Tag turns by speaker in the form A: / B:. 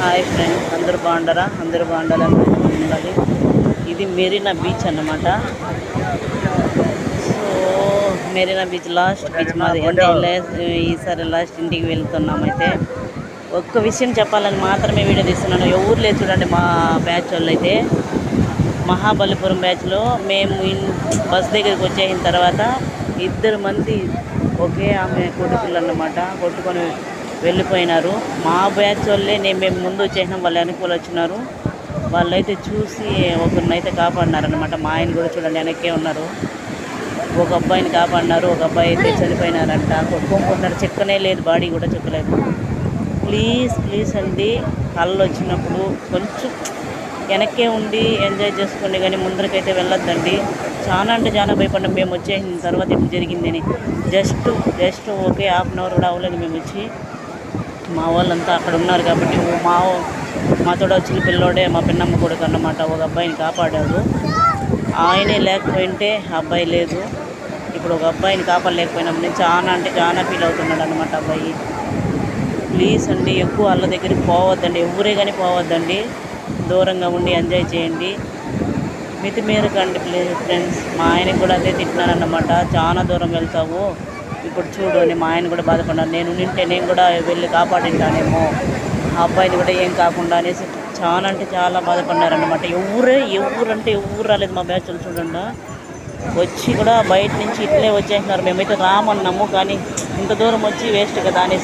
A: Hi friends, అందరూ బాగుండరా? అందరూ బాగుండాలని ఉండాలి. ఇది మెరీనా బీచ్ అన్నమాట. So Marina beach last beach మాది. అంటే ఈసారి లాస్ట్ ఇంటికి వెళ్తున్నాం. అయితే ఒక్క విషయం చెప్పాలని మాత్రమే వీడియో తీస్తున్నాను. ఎవరు లేదు చూడండి. మా బ్యాచ్ వాళ్ళు అయితే మహాబలిపురం బ్యాచ్లో మేము బస్ దగ్గరికి వచ్చేసిన తర్వాత 2 మంది ఒకే ఆమె కొడుకులు అన్నమాట కొట్టుకొని వెళ్ళిపోయినారు. మా బ్యాచ్ వాళ్ళే మేము ముందు వచ్చేసినాం, వాళ్ళు వెనక్కి వచ్చినారు. వాళ్ళైతే చూసి ఒకరినైతే కాపాడినారనమాట. మా ఆయన కూడా చూడండి వెనక్కే ఉన్నారు. ఒక అబ్బాయిని కాపాడినారు, ఒక అబ్బాయి అయితే చనిపోయినారంట. కొట్టుకుంటున్నారు, చెక్కనే లేదు, బాడీ కూడా చెక్కలేదు. ప్లీజ్ ప్లీజ్ అండి, కళ్ళు వచ్చినప్పుడు కొంచెం వెనక్కే ఉండి ఎంజాయ్ చేసుకోండి, కానీ ముందరికైతే వెళ్ళొద్దండి. చాలా అంటే చాలా భయపడ్డాం మేము వచ్చేసిన తర్వాత ఇప్పుడు జరిగిందని. Just okay, half an hour కూడా అవ్వలేదు మేము వచ్చి. మా వాళ్ళంతా అక్కడ ఉన్నారు కాబట్టి మాతోడ వచ్చిన పిల్లోడే మా పిన్నమ్మ కొడుకు అన్నమాట. ఒక అబ్బాయిని కాపాడారు. ఆయనే లేకపోయింటే అబ్బాయి లేదు. ఇప్పుడు ఒక అబ్బాయిని కాపాడలేకపోయినాం. నేను చాలా అంటే చాలా ఫీల్ అవుతున్నాడు అనమాట అబ్బాయి. ప్లీజ్ అండి, ఎక్కువ వాళ్ళ దగ్గరికి పోవద్దండి, ఎవరే కానీ పోవద్దండి. దూరంగా ఉండి ఎంజాయ్ చేయండి. మితిమీరకండి ప్లీజ్ ఫ్రెండ్స్. మా ఆయనకి కూడా అదే తిట్టినానన్నమాట. చాలా దూరం వెళ్తావు, ఇప్పుడు చూడు అని. మా ఆయన కూడా బాధపడ్డాను. నేను కూడా వెళ్ళి కాపాడింటానేమో ఆ అబ్బాయిని కూడా ఏం కాకుండా అనేసి చాలా అంటే చాలా బాధపడినారన్నమాట. ఎవరంటే ఎవరు రాలేదు మా బ్యాచ్లు చూడండి. వచ్చి కూడా బయట నుంచి ఇట్లే వచ్చేసినారు. మేమైతే రామన్నాము, కానీ ఇంత దూరం వచ్చి వేస్ట్ కదా అనేసి